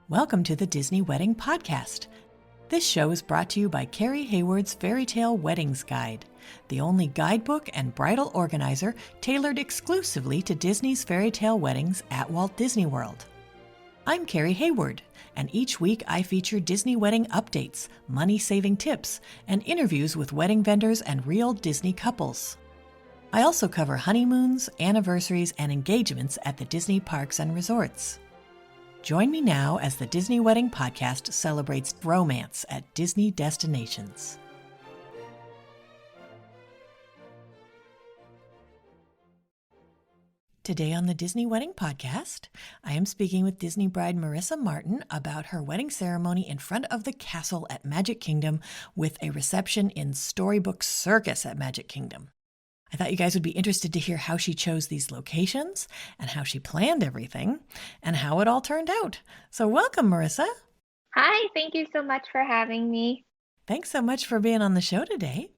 Welcome to the Disney Wedding Podcast. This show is brought to you by Carrie Hayward's Fairy Tale Weddings Guide, the only guidebook and bridal organizer tailored exclusively to Disney's fairy tale weddings at Walt Disney World. I'm Carrie Hayward, and each week I feature Disney wedding updates, money-saving tips, and interviews with wedding vendors and real Disney couples. I also cover honeymoons, anniversaries, and engagements at the Disney parks and resorts. Join me now as the Disney Wedding Podcast celebrates romance at Disney destinations. Today on the Disney Wedding Podcast, I am speaking with Disney bride Marissa Martin about her wedding ceremony in front of the castle at Magic Kingdom with a reception in Storybook Circus at Magic Kingdom. I thought you guys would be interested to hear how she chose these locations and how she planned everything and how it all turned out. So welcome, Marissa. Hi, thank you so much for having me. Thanks so much for being on the show today.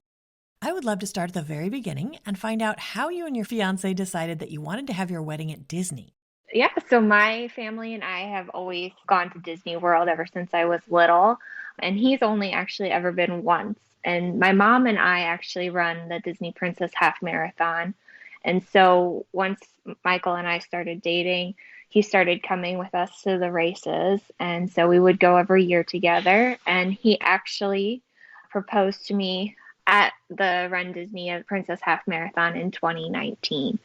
I would love to start at the very beginning and find out how you and your fiancé decided that you wanted to have your wedding at Disney. Yeah, so my family and I have always gone to Disney World ever since I was little, and he's only actually ever been once. And my mom and I actually run the Disney Princess Half Marathon. And so once Michael and I started dating, he started coming with us to the races. And so we would go every year together. And he actually proposed to me at the Run Disney Princess Half Marathon in 2019.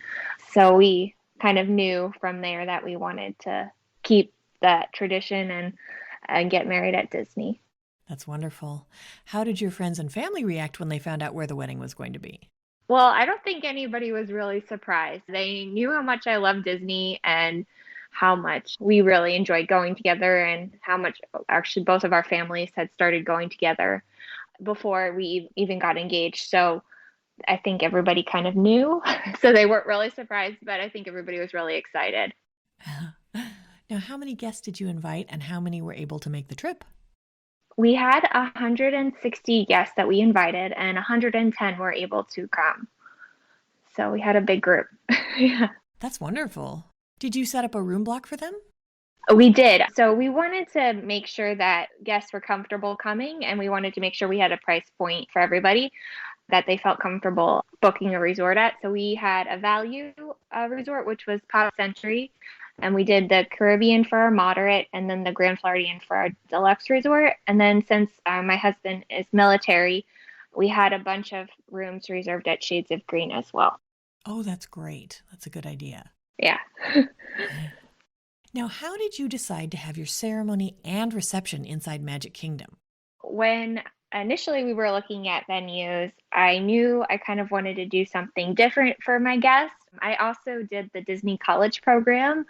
So we kind of knew from there that we wanted to keep that tradition and get married at Disney. That's wonderful. How did your friends and family react when they found out where the wedding was going to be? Well, I don't think anybody was really surprised. They knew how much I love Disney and how much we really enjoyed going together and how much actually both of our families had started going together before we even got engaged. So I think everybody kind of knew. So they weren't really surprised, but I think everybody was really excited. Now, how many guests did you invite and how many were able to make the trip? We had 160 guests that we invited, and 110 were able to come. So we had a big group. Yeah. That's wonderful. Did you set up a room block for them? We did. So we wanted to make sure that guests were comfortable coming, and we wanted to make sure we had a price point for everybody that they felt comfortable booking a resort at. So we had a value resort, which was Pop Century. And we did the Caribbean for our moderate and then the Grand Floridian for our deluxe resort. And then since my husband is military, we had a bunch of rooms reserved at Shades of Green as well. Oh, that's great. That's a good idea. Yeah. Now, how did you decide to have your ceremony and reception inside Magic Kingdom? When initially we were looking at venues, I knew I kind of wanted to do something different for my guests. I also did the Disney College program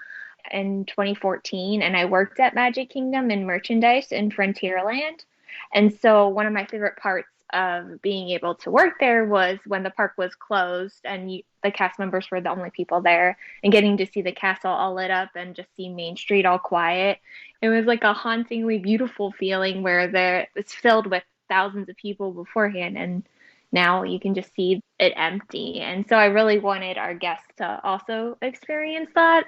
in 2014, and I worked at Magic Kingdom in merchandise in Frontierland. And so one of my favorite parts of being able to work there was when the park was closed and the cast members were the only people there, and getting to see the castle all lit up and just see Main Street all quiet. It was like a hauntingly beautiful feeling where it's filled with thousands of people beforehand, and now you can just see it empty. And so I really wanted our guests to also experience that.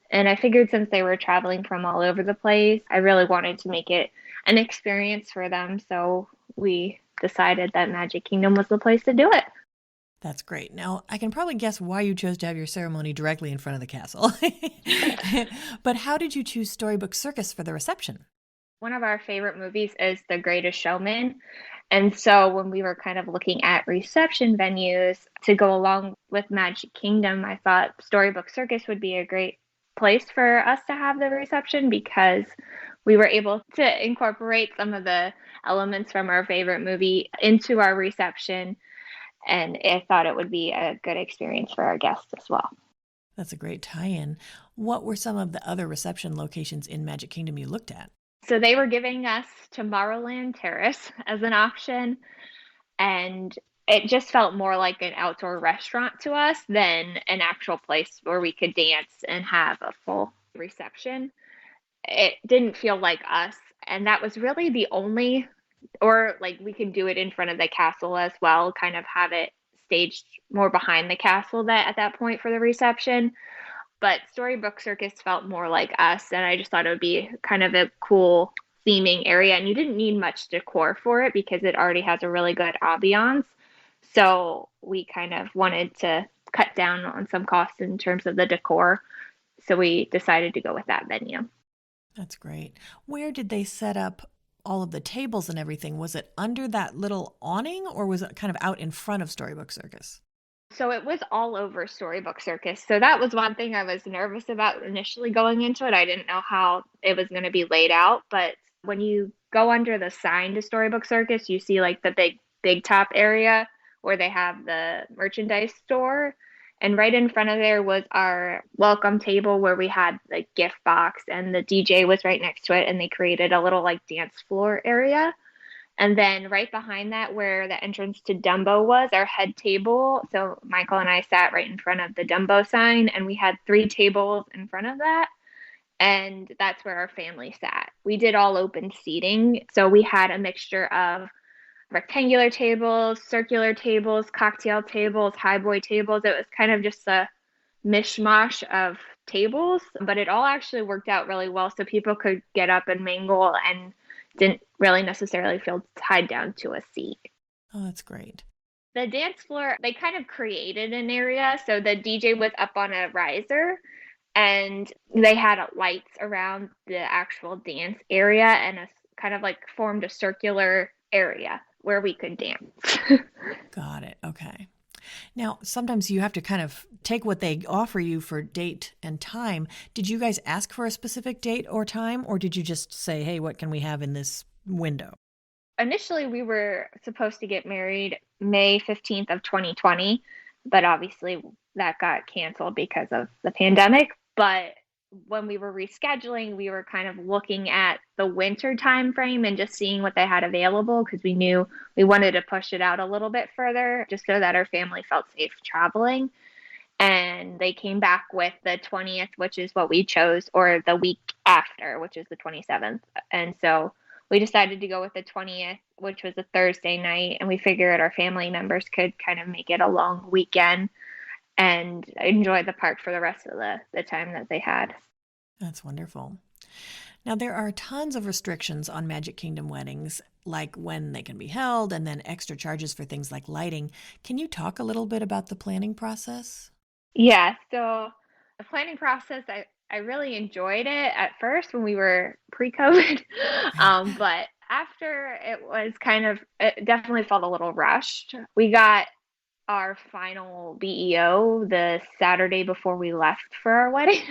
And I figured since they were traveling from all over the place, I really wanted to make it an experience for them. So we decided that Magic Kingdom was the place to do it. That's great. Now, I can probably guess why you chose to have your ceremony directly in front of the castle. But how did you choose Storybook Circus for the reception? One of our favorite movies is The Greatest Showman. And so when we were kind of looking at reception venues to go along with Magic Kingdom, I thought Storybook Circus would be a great place for us to have the reception because we were able to incorporate some of the elements from our favorite movie into our reception. And I thought it would be a good experience for our guests as well. That's a great tie-in. What were some of the other reception locations in Magic Kingdom you looked at? So they were giving us Tomorrowland Terrace as an option, and it just felt more like an outdoor restaurant to us than an actual place where we could dance and have a full reception. It didn't feel like us, and that was really the only, or like we could do it in front of the castle as well, kind of have it staged more behind the castle that at that point for the reception. But Storybook Circus felt more like us, and I just thought it would be kind of a cool theming area. And you didn't need much decor for it because it already has a really good ambiance. So we kind of wanted to cut down on some costs in terms of the decor. So we decided to go with that venue. That's great. Where did they set up all of the tables and everything? Was it under that little awning or was it kind of out in front of Storybook Circus? So it was all over Storybook Circus. So that was one thing I was nervous about initially going into it. I didn't know how it was going to be laid out, but when you go under the sign to Storybook Circus, you see like the big top area where they have the merchandise store. And right in front of there was our welcome table where we had the gift box and the DJ was right next to it and they created a little like dance floor area. And then right behind that, where the entrance to Dumbo was, our head table. So Michael and I sat right in front of the Dumbo sign, and we had three tables in front of that. And that's where our family sat. We did all open seating. So we had a mixture of rectangular tables, circular tables, cocktail tables, highboy tables. It was kind of just a mishmash of tables, but it all actually worked out really well so people could get up and mingle and didn't really necessarily feel tied down to a seat. Oh, that's great. The dance floor, they kind of created an area. So the DJ was up on a riser and they had lights around the actual dance area and a kind of like formed a circular area where we could dance. Got it. Okay. Now, sometimes you have to kind of take what they offer you for date and time. Did you guys ask for a specific date or time, or did you just say, hey, what can we have in this window? Initially, we were supposed to get married May 15th of 2020, but obviously that got canceled because of the pandemic. But when we were rescheduling, we were kind of looking at the winter time frame and just seeing what they had available because we knew we wanted to push it out a little bit further just so that our family felt safe traveling. And they came back with the 20th, which is what we chose, or the week after, which is the 27th. And so we decided to go with the 20th, which was a Thursday night. And we figured our family members could kind of make it a long weekend and enjoy the park for the rest of the time that they had. That's wonderful. Now, there are tons of restrictions on Magic Kingdom weddings, like when they can be held and then extra charges for things like lighting. Can you talk a little bit about the planning process? Yeah, so the planning process, I really enjoyed it at first when we were pre-COVID. But after it was kind of, it definitely felt a little rushed. We got our final BEO the Saturday before we left for our wedding.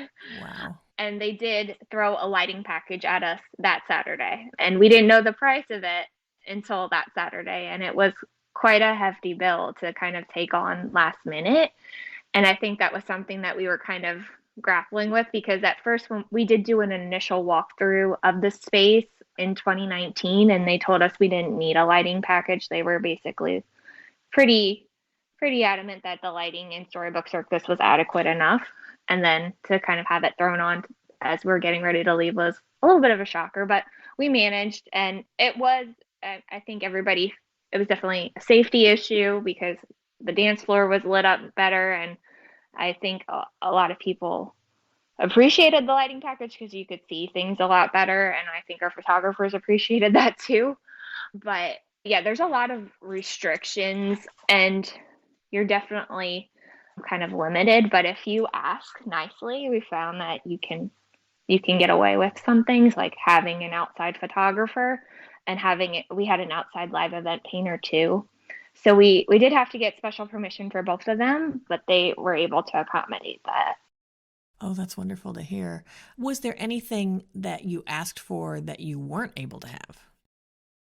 Wow. And they did throw a lighting package at us that Saturday. And we didn't know the price of it until that Saturday. And it was quite a hefty bill to kind of take on last minute. And I think that was something that we were kind of grappling with because at first, when we did do an initial walkthrough of the space in 2019, and they told us we didn't need a lighting package, they were basically pretty adamant that the lighting in Storybook Circus was adequate enough. And then to kind of have it thrown on as we're getting ready to leave was a little bit of a shocker, but we managed. And it was, I think everybody, it was definitely a safety issue because the dance floor was lit up better. And I think a lot of people appreciated the lighting package because you could see things a lot better. And I think our photographers appreciated that too. But yeah, there's a lot of restrictions and you're definitely kind of limited, but if you ask nicely, we found that you can get away with some things like having an outside photographer and having it we had an outside live event painter too. So we did have to get special permission for both of them, but they were able to accommodate that. Oh, that's wonderful to hear. Was there anything that you asked for that you weren't able to have?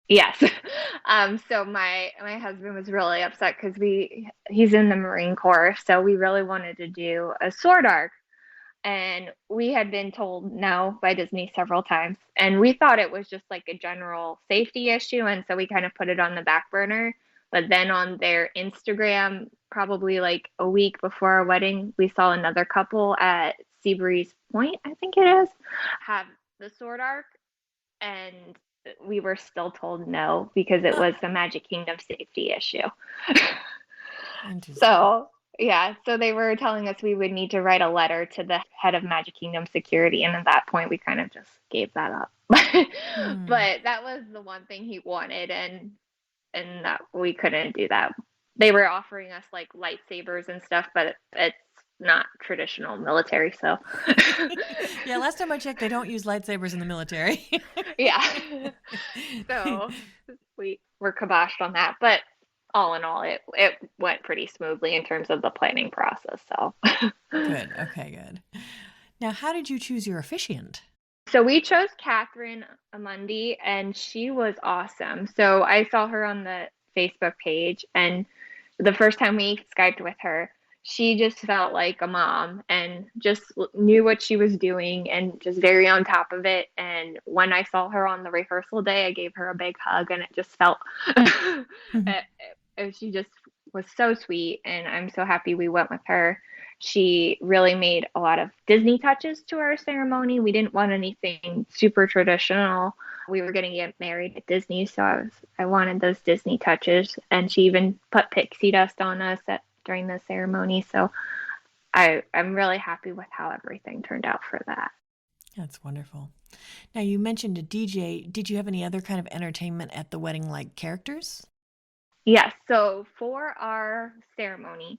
Yes. So my husband was really upset because he's in the Marine Corps, so we really wanted to do a sword arc, and we had been told no by Disney several times, and we thought it was just like a general safety issue, and so we kind of put it on the back burner. But then on their Instagram, probably like a week before our wedding, we saw another couple at Seabreeze Point, I think it is, have the sword arc, and we were still told no because it was the Magic Kingdom safety issue. Interesting. So Yeah, so they were telling us we would need to write a letter to the head of Magic Kingdom security, and at that point we kind of just gave that up. Hmm. But that was the one thing he wanted, and that we couldn't do that. They were offering us like lightsabers and stuff, but it's not traditional military, so Yeah, last time I checked, they don't use lightsabers in the military. yeah. So we were kiboshed on that, but all in all, it went pretty smoothly in terms of the planning process. So Good. Okay, good. Now, how did you choose your officiant? so we chose Catherine Amundi, and she was awesome. So I saw her on the Facebook page, and the first time we Skyped with her, she just felt like a mom and just knew what she was doing and just very on top of it. And when I saw her on the rehearsal day, I gave her a big hug, and it just felt, she just was so sweet. And I'm so happy we went with her. She really made a lot of Disney touches to our ceremony. We didn't want anything super traditional. We were going to get married at Disney, so I wanted those Disney touches. And she even put pixie dust on us during the ceremony. So I'm really happy with how everything turned out for that. That's wonderful. Now, you mentioned a DJ. Did you have any other kind of entertainment at the wedding, like characters? Yes, so for our ceremony,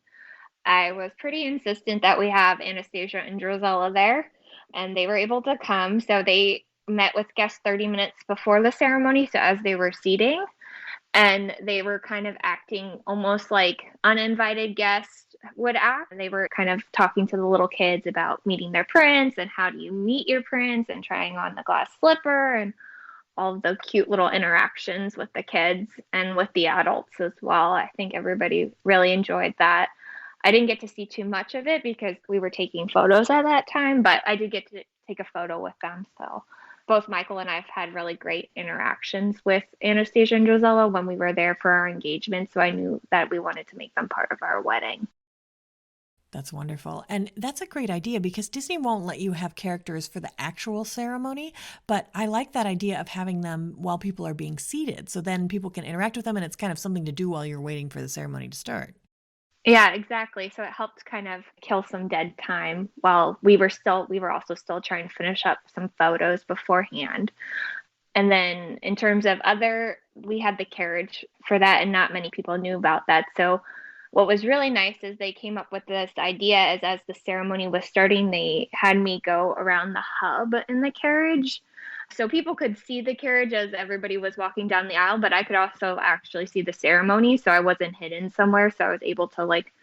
I was pretty insistent that we have Anastasia and Drozella there, and they were able to come. So they met with guests 30 minutes before the ceremony. So as they were seating, and they were kind of acting almost like uninvited guests would act. They were kind of talking to the little kids about meeting their prince and how do you meet your prince and trying on the glass slipper and all of the cute little interactions with the kids and with the adults as well. I think everybody really enjoyed that. I didn't get to see too much of it because we were taking photos at that time, but I did get to take a photo with them. So both Michael and I have had really great interactions with Anastasia and Rosella when we were there for our engagement. So I knew that we wanted to make them part of our wedding. That's wonderful. And that's a great idea because Disney won't let you have characters for the actual ceremony. But I like that idea of having them while people are being seated. So then people can interact with them and it's kind of something to do while you're waiting for the ceremony to start. Yeah, exactly. So it helped kind of kill some dead time while we were also still trying to finish up some photos beforehand. And then in terms of we had the carriage for that, and not many people knew about that. So what was really nice is they came up with this idea as the ceremony was starting, they had me go around the hub in the carriage. So people could see the carriage as everybody was walking down the aisle, but I could also actually see the ceremony. So I wasn't hidden somewhere. So I was able to like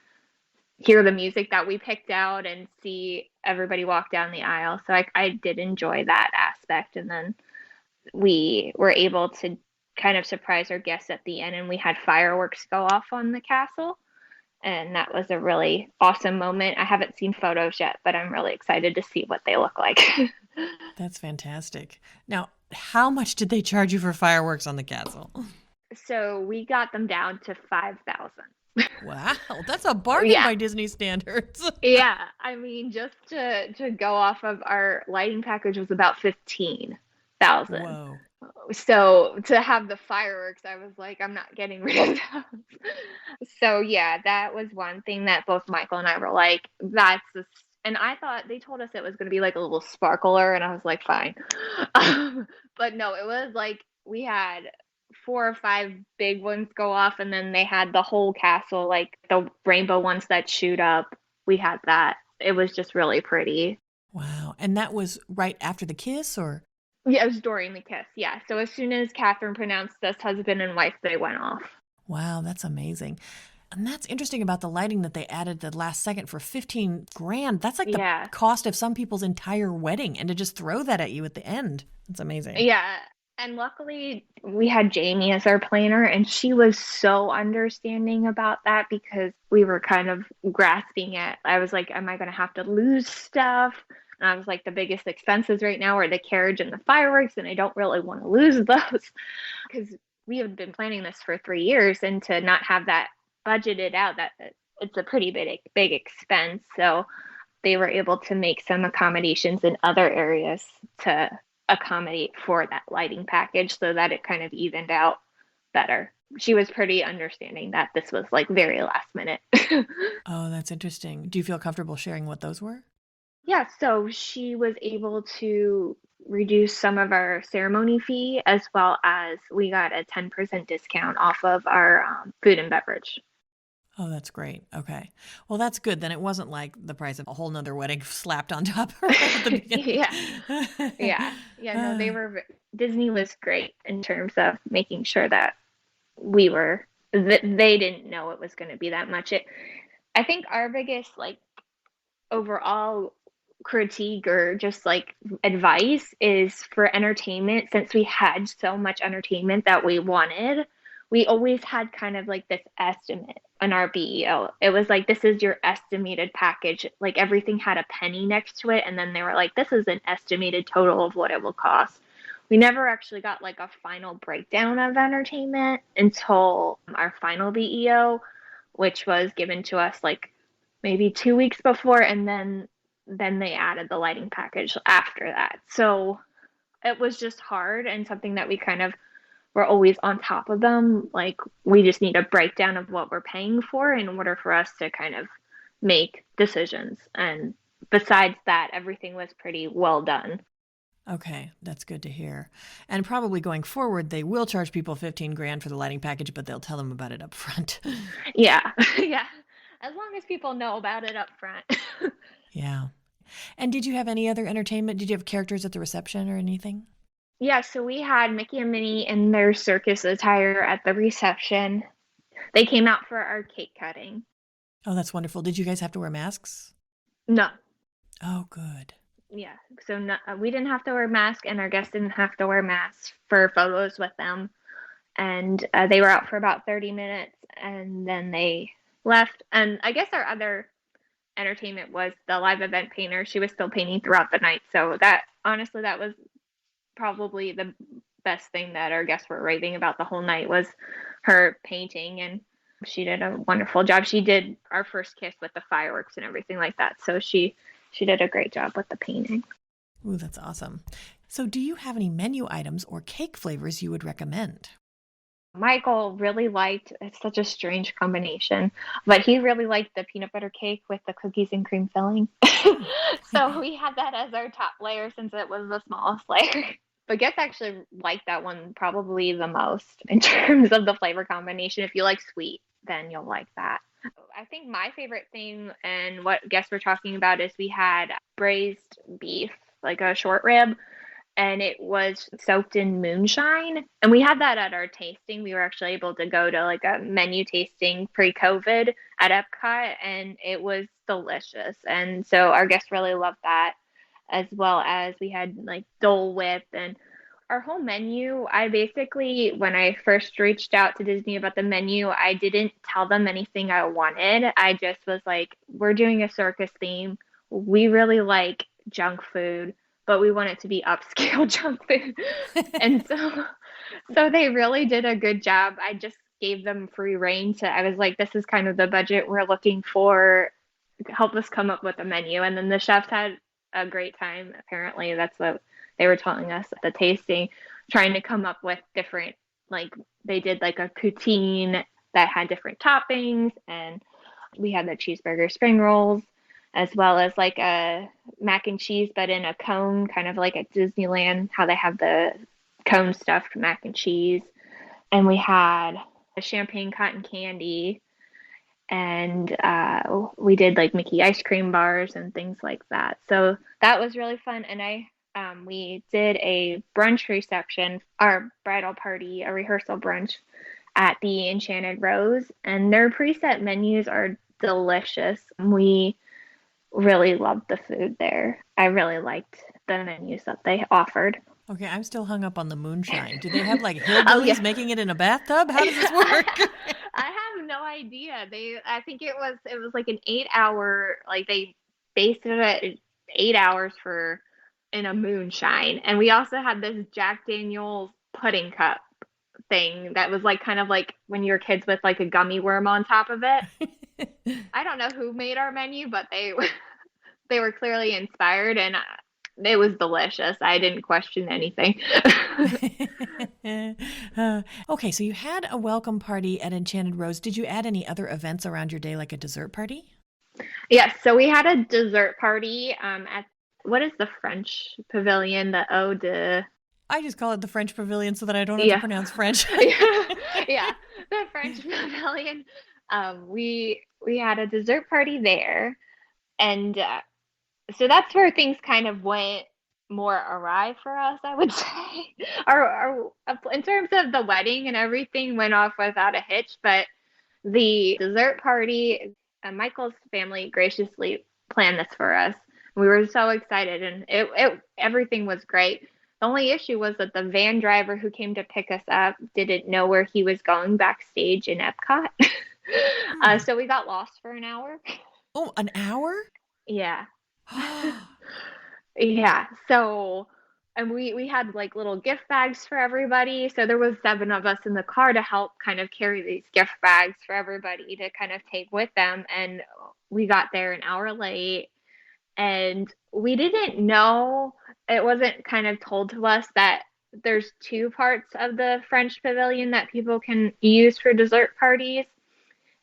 hear the music that we picked out and see everybody walk down the aisle. So I did enjoy that aspect. And then we were able to kind of surprise our guests at the end, and we had fireworks go off on the castle. And that was a really awesome moment. I haven't seen photos yet, but I'm really excited to see what they look like. That's fantastic. Now, how much did they charge you for fireworks on the castle? So we got them down to 5,000. Wow, that's a bargain Yeah. by Disney standards. Yeah. I mean, just to go off of our lighting package was about 15,000. Whoa. So to have the fireworks, I was like, I'm not getting rid of those. So yeah, that was one thing that both Michael and I were like, and I thought they told us it was going to be like a little sparkler, and I was like, fine. But no, it was like we had 4 or 5 big ones go off, and then they had the whole castle, like the rainbow ones that shoot up. We had that. It was just really pretty. Wow. And that was right after the kiss, or? Yeah, it was during the kiss. Yeah. So as soon as Catherine pronounced us husband and wife, they went off. Wow, that's amazing. And that's interesting about the lighting that they added the last second for 15 grand. That's like the Yeah. cost of some people's entire wedding. And to just throw that at you at the end, that's amazing. Yeah. And luckily, we had Jamie as our planner, and she was so understanding about that because we were kind of grasping at, I was like, am I going to have to lose stuff? And I was like, the biggest expenses right now are the carriage and the fireworks, and I don't really want to lose those because we have been planning this for 3 years, and to not have that budgeted out, that it's a pretty big expense. So they were able to make some accommodations in other areas to accommodate for that lighting package so that it kind of evened out better. she was pretty understanding that this was like very last minute. Oh, that's interesting. Do you feel comfortable sharing what those were? Yeah, so she was able to reduce some of our ceremony fee as well as we got a 10% discount off of our food and beverage. Oh, that's great. Okay. Well, that's good. Then it wasn't like the price of a whole nother wedding slapped on top right at the beginning. Yeah, yeah. No, Disney was great in terms of making sure that we were that they didn't know it was going to be that much. I think our biggest like overall critique or just like advice is for entertainment, since we had so much entertainment that we wanted, we always had kind of like this estimate on our BEO. It was like, this is your estimated package. Like everything had a penny next to it. And then they were like, this is an estimated total of what it will cost. We never actually got like a final breakdown of entertainment until our final BEO, which was given to us like maybe 2 weeks before, and then they added the lighting package after that. So it was just hard and something that we kind of were always on top of them. Like we just need a breakdown of what we're paying for in order for us to kind of make decisions. And besides that, everything was pretty well done. Okay, that's good to hear. And probably going forward, they will charge people 15 grand for the lighting package, but they'll tell them about it up front. Yeah, yeah. As long as people know about it up front. Yeah. And did you have any other entertainment? Did you have characters at the reception or anything? Yeah, so we had Mickey and Minnie in their circus attire at the reception. They came out for our cake cutting. Oh, that's wonderful. Did you guys have to wear masks? No, Oh, good. yeah, so no, we didn't have to wear masks, and our guests didn't have to wear masks for photos with them. And they were out for about 30 minutes, and then they left. And I guess our other entertainment was the live event painter. She was still painting throughout the night. So that honestly, that was probably the best thing that our guests were raving about the whole night was her painting, and she did a wonderful job. She did our first kiss with the fireworks and everything like that. So she did a great job with the painting. Ooh, that's awesome. So, do you have any menu items or cake flavors you would recommend? Michael really liked, it's such a strange combination, but he really liked the peanut butter cake with the cookies and cream filling. So we had that as our top layer since it was the smallest layer. But guests actually liked that one probably the most in terms of the flavor combination. If you like sweet, then you'll like that. I think my favorite thing and what guests were talking about is we had braised beef, like a short rib, and it was soaked in moonshine. And we had that at our tasting. We were actually able to go to like a menu tasting pre-COVID at EPCOT, and it was delicious. And so our guests really loved that, as well as we had like Dole Whip and our whole menu. I basically, when I first reached out to Disney about the menu, I didn't tell them anything I wanted. I just was like, we're doing a circus theme. We really like junk food, but we want it to be upscale junk food. And so they really did a good job. I just gave them free reign to, I was like, this is kind of the budget we're looking for. Help us come up with a menu. And then the chefs had a great time. Apparently, that's what they were telling us at the tasting, trying to come up with different, like, they did like a poutine that had different toppings, and we had the cheeseburger spring rolls, as well as like a mac and cheese, but in a cone, kind of like at Disneyland, how they have the cone stuffed mac and cheese. And we had a champagne cotton candy, and we did like Mickey ice cream bars and things like that. So that was really fun. And we did a brunch reception, our bridal party, a rehearsal brunch at the Enchanted Rose, and their preset menus are delicious. We really loved the food there. I really liked the menus that they offered. Okay, I'm still hung up on the moonshine. Do they have like Oh hillbillies yeah. making it in a bathtub? How does this work? I have no idea. I think it was like an 8 hour, like they based it at 8 hours for in a moonshine. And we also had this Jack Daniel's pudding cup thing that was like kind of like when you were kids with like a gummy worm on top of it. I don't know who made our menu, but they they were clearly inspired, and It was delicious. I didn't question anything. Okay, so you had a welcome party at Enchanted Rose. Did you add any other events around your day, like a dessert party? Yes, so we had a dessert party at what is the French pavilion? The Eau de I just call it the French Pavilion so that I don't have to yeah. pronounce French. Yeah, yeah, the French pavilion. We had a dessert party there, and so that's where things kind of went more awry for us, I would say. Our in terms of the wedding and everything went off without a hitch, but the dessert party, Michael's family graciously planned this for us. We were so excited, and it everything was great. The only issue was that the van driver who came to pick us up didn't know where he was going backstage in Epcot. Hmm. So we got lost for an hour. Oh, an hour? Yeah. Yeah. So, and we had like little gift bags for everybody. So there was 7 of us in the car to help kind of carry these gift bags for everybody to kind of take with them. And we got there an hour late, and we didn't know, it wasn't kind of told to us that there's 2 parts of the French pavilion that people can use for dessert parties.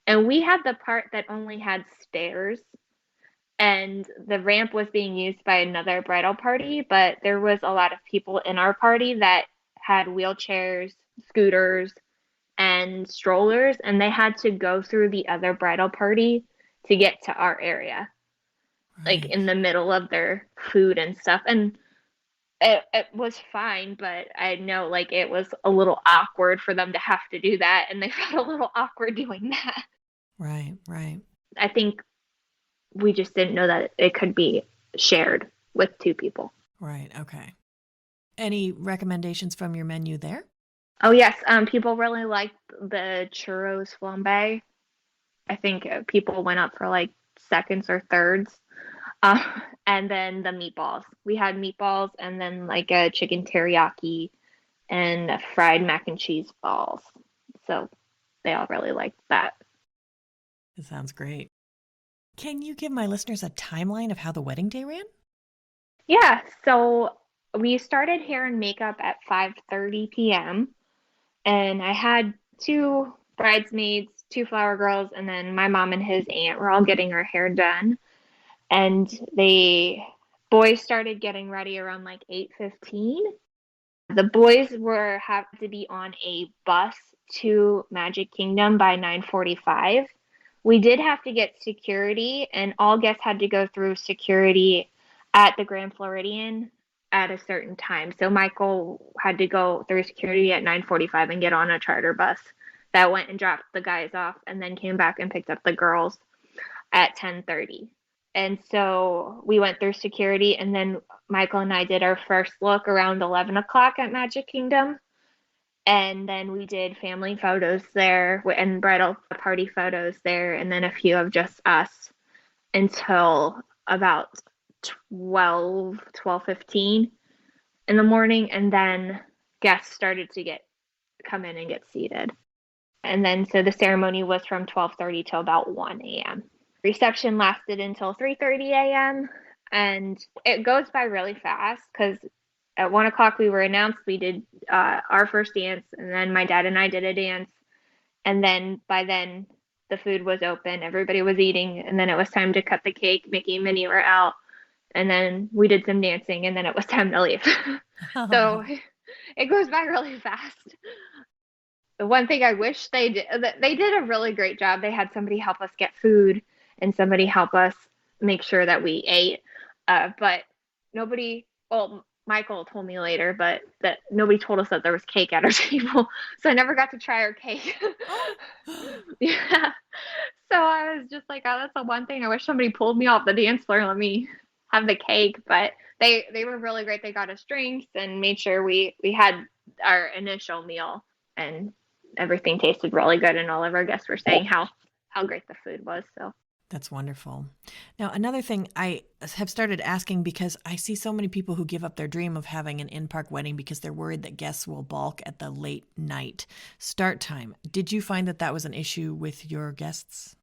And we had the part that only had stairs, and the ramp was being used by another bridal party, but there was a lot of people in our party that had wheelchairs, scooters, and strollers, and they had to go through the other bridal party to get to our area, like Right. in the middle of their food and stuff. And it was fine, but I know like it was a little awkward for them to have to do that, and they felt a little awkward doing that. Right, right, I think we just didn't know that it could be shared with 2 people. right. Okay. Any recommendations from your menu there? Oh yes, people really liked the churros flambe. I think people went up for like seconds or thirds. Uh, and then the meatballs. We had meatballs and then like a chicken teriyaki and fried mac and cheese balls. So they all really liked that. It sounds great. Can you give my listeners a timeline of how the wedding day ran? Yeah, so we started hair and makeup at 5:30 p.m. and I had 2 bridesmaids, 2 flower girls, and then my mom and his aunt were all getting her hair done. And the boys started getting ready around like 8:15. The boys were have to be on a bus to Magic Kingdom by 9:45. We did have to get security, and all guests had to go through security at the Grand Floridian at a certain time. So Michael had to go through security at 9:45 and get on a charter bus that went and dropped the guys off and then came back and picked up the girls at 10:30. And so we went through security, and then Michael and I did our first look around 11 o'clock at Magic Kingdom. And then we did family photos there and bridal party photos there, and then a few of just us until about 12:15 in the morning. And then guests started to come in and get seated. And then so the ceremony was from 12:30 till about 1 a.m. Reception lasted until 3:30 a.m. and it goes by really fast because at 1 o'clock we were announced. We did our first dance, and then my dad and I did a dance, and then by then the food was open, everybody was eating, and then it was time to cut the cake. Mickey and Minnie were out, and then we did some dancing, and then it was time to leave. So it goes by really fast. The one thing I wish they did a really great job. They had somebody help us get food and somebody help us make sure that we ate. But nobody, well, Michael told me later, but that nobody told us that there was cake at our table. So I never got to try our cake. Yeah. So I was just like, oh, that's the one thing. I wish somebody pulled me off the dance floor and let me have the cake. But they were really great. They got us drinks and made sure we had our initial meal, and everything tasted really good, and all of our guests were saying how great the food was. So That's wonderful. Now, another thing I have started asking because I see so many people who give up their dream of having an in-park wedding because they're worried that guests will balk at the late night start time. Did you find that that was an issue with your guests?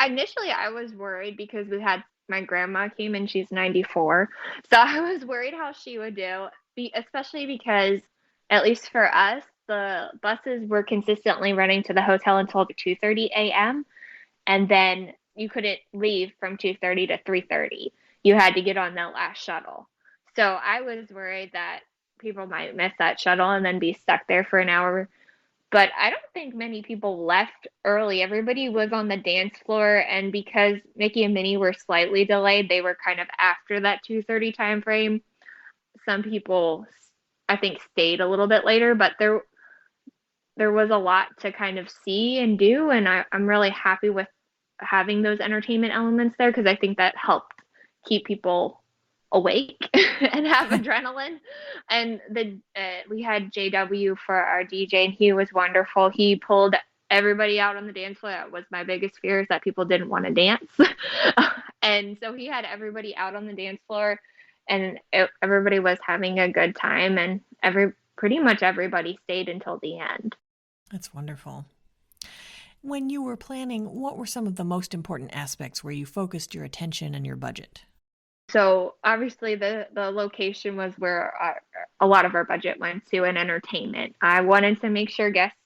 initially I was worried because we had my grandma came and she's 94. So I was worried how she would do, especially because, at least for us, the buses were consistently running to the hotel until 2:30 a.m. And then you couldn't leave from 2:30 to 3:30. You had to get on that last shuttle. So I was worried that people might miss that shuttle and then be stuck there for an hour. But I don't think many people left early. Everybody was on the dance floor, and because Mickey and Minnie were slightly delayed, they were kind of after that 2:30 time frame. Some people, I think, stayed a little bit later, but there was a lot to kind of see and do, and I'm really happy with having those entertainment elements there because I think that helped keep people awake and have adrenaline. And we had JW for our DJ, and he was wonderful. He pulled everybody out on the dance floor. That was my biggest fear, is that people didn't want to dance. And so he had everybody out on the dance floor, and everybody was having a good time, and pretty much everybody stayed until the end. That's wonderful. When you were planning, what were some of the most important aspects where you focused your attention and your budget? So obviously the location was where a lot of our budget went to, in entertainment. I wanted to make sure guests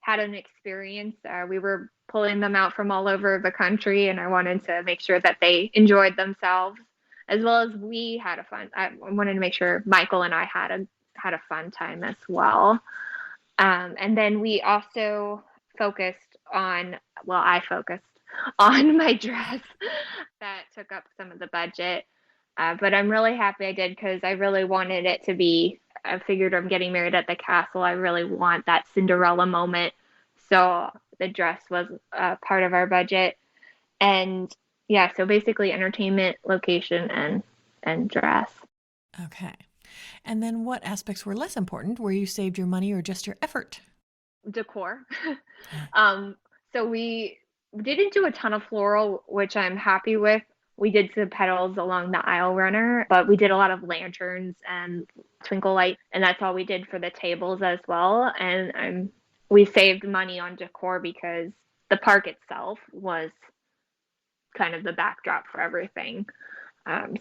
had an experience. We were pulling them out from all over the country, and I wanted to make sure that they enjoyed themselves as well as we had a fun. I wanted to make sure Michael and I had a fun time as well. And then we also I focused on my dress. That took up some of the budget. But I'm really happy I did, because I really wanted it to be, I figured I'm getting married at the castle. I really want that Cinderella moment. So the dress was part of our budget. And yeah, so basically entertainment, location, and dress. Okay. And then what aspects were less important, where you saved your money or just your effort? Decor. So we didn't do a ton of floral, which I'm happy with. We did some petals along the aisle runner, but we did a lot of lanterns and twinkle light, and that's all we did for the tables as well. And we saved money on decor because the park itself was kind of the backdrop for everything.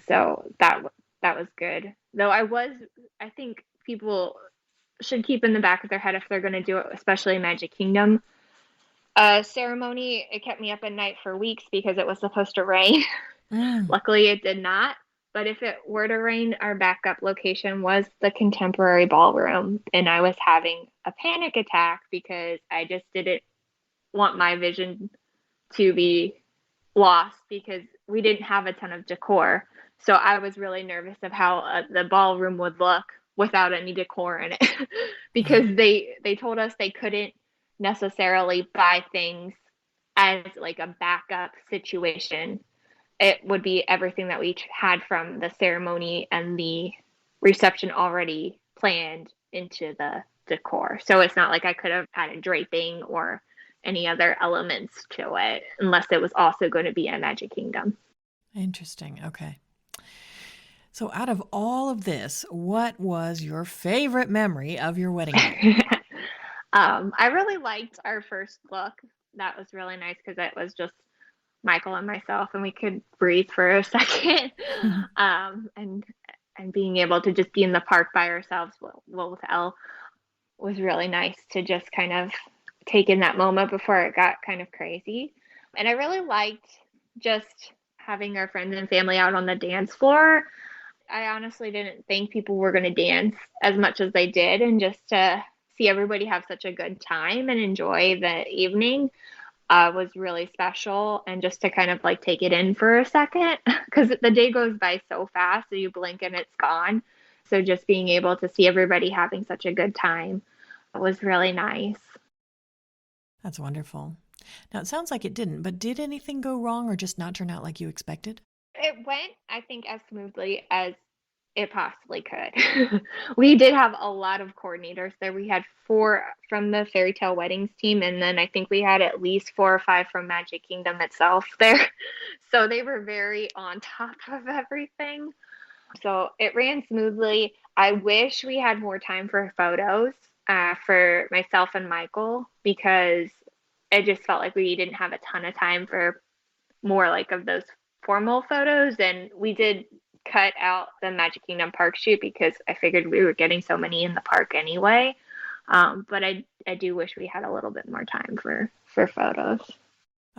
So that was good. Though I think people should keep in the back of their head if they're going to do it, especially Magic Kingdom ceremony. It kept me up at night for weeks because it was supposed to rain. Luckily, it did not. But if it were to rain, our backup location was the Contemporary Ballroom, and I was having a panic attack because I just didn't want my vision to be lost because we didn't have a ton of decor. So I was really nervous of how the ballroom would look without any decor in it because they told us they couldn't necessarily buy things as like a backup situation. It would be everything that we had from the ceremony and the reception already planned into the decor. So it's not like I could have had a draping or any other elements to it unless it was also going to be a Magic Kingdom. Interesting. Okay. So out of all of this, what was your favorite memory of your wedding day? I really liked our first look. That was really nice because it was just Michael and myself, and we could breathe for a second. And being able to just be in the park by ourselves, with Elle, was really nice to just kind of take in that moment before it got kind of crazy. And I really liked just having our friends and family out on the dance floor. I honestly didn't think people were going to dance as much as they did, and just to see everybody have such a good time and enjoy the evening was really special. And just to kind of like take it in for a second, because the day goes by so fast, so you blink and it's gone. So just being able to see everybody having such a good time was really nice. That's wonderful. Now, it sounds like it didn't, but did anything go wrong or just not turn out like you expected? It went, I think, as smoothly as it possibly could. We did have a lot of coordinators there. We had 4 from the Fairy Tale Weddings team, and then I think we had at least 4 or 5 from Magic Kingdom itself there. So they were very on top of everything. So it ran smoothly. I wish we had more time for photos for myself and Michael, because it just felt like we didn't have a ton of time for more like of those formal photos, and we did cut out the Magic Kingdom park shoot because I figured we were getting so many in the park anyway. But I do wish we had a little bit more time for photos.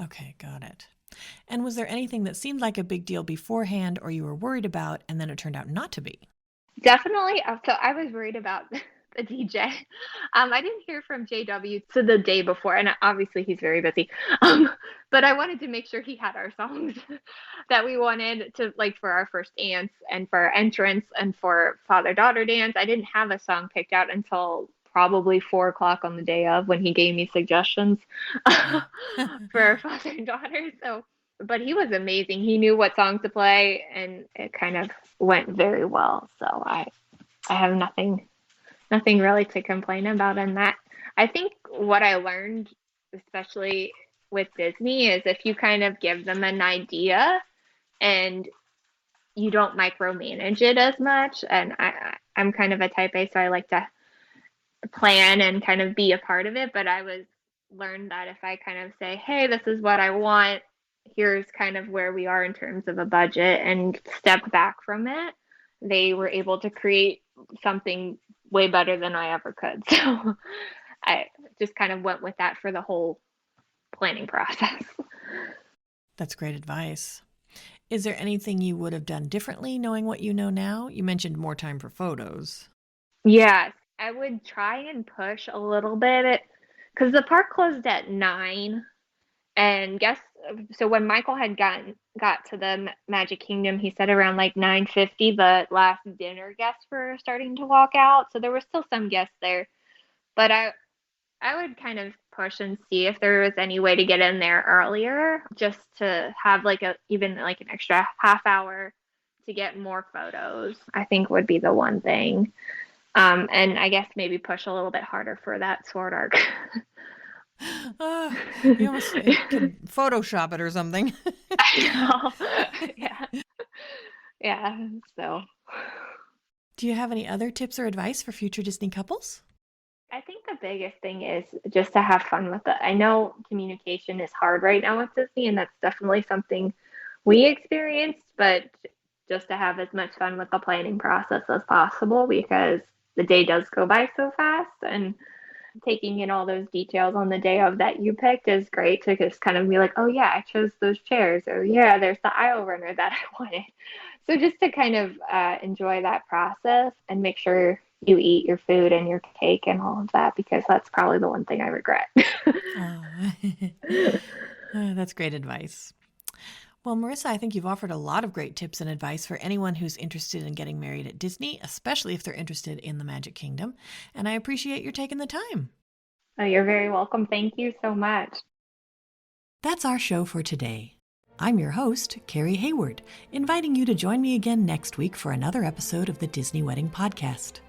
Okay, got it. And was there anything that seemed like a big deal beforehand or you were worried about and then it turned out not to be? Definitely. So I was worried about the DJ. I didn't hear from JW to the day before, and obviously he's very busy. But I wanted to make sure he had our songs that we wanted to, like, for our first dance and for our entrance and for father-daughter dance. I didn't have a song picked out until probably 4 o'clock on the day of, when he gave me suggestions for our father and daughter. So, but he was amazing. He knew what songs to play, and it kind of went very well. So I have nothing really to complain about in that. I think what I learned, especially with Disney, is if you kind of give them an idea and you don't micromanage it as much. And I'm kind of a type A, so I like to plan and kind of be a part of it. But I learned that if I kind of say, hey, this is what I want, here's kind of where we are in terms of a budget, and step back from it, they were able to create something way better than I ever could. So I just kind of went with that for the whole planning process. That's great advice. Is there anything you would have done differently knowing what you know now? You mentioned more time for photos. Yes, I would try and push a little bit because the park closed at 9. And so when Michael had got to the Magic Kingdom, he said around like 9:50, the last dinner guests were starting to walk out. So there were still some guests there, but I would kind of push and see if there was any way to get in there earlier, just to have even like an extra half hour to get more photos, I think would be the one thing. And I guess maybe push a little bit harder for that sword arc. You almost could Photoshop it or something. I know. Yeah. Yeah. So, do you have any other tips or advice for future Disney couples? I think the biggest thing is just to have fun with it. I know communication is hard right now with Disney, and that's definitely something we experienced, but just to have as much fun with the planning process as possible, because the day does go by so fast, and taking in all those details on the day of that you picked is great to just kind of be like, oh yeah, I chose those chairs, or yeah, there's the aisle runner that I wanted. So just to kind of enjoy that process and make sure you eat your food and your cake and all of that, because that's probably the one thing I regret. That's great advice. Well, Marissa, I think you've offered a lot of great tips and advice for anyone who's interested in getting married at Disney, especially if they're interested in the Magic Kingdom. And I appreciate your taking the time. Oh, you're very welcome. Thank you so much. That's our show for today. I'm your host, Carrie Hayward, inviting you to join me again next week for another episode of the Disney Wedding Podcast.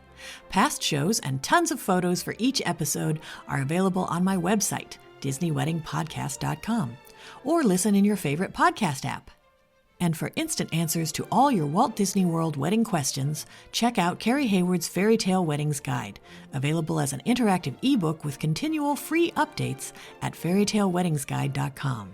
Past shows and tons of photos for each episode are available on my website, DisneyWeddingPodcast.com, or listen in your favorite podcast app. And for instant answers to all your Walt Disney World wedding questions, check out Carrie Hayward's Fairy Tale Weddings Guide, available as an interactive ebook with continual free updates at fairytaleweddingsguide.com.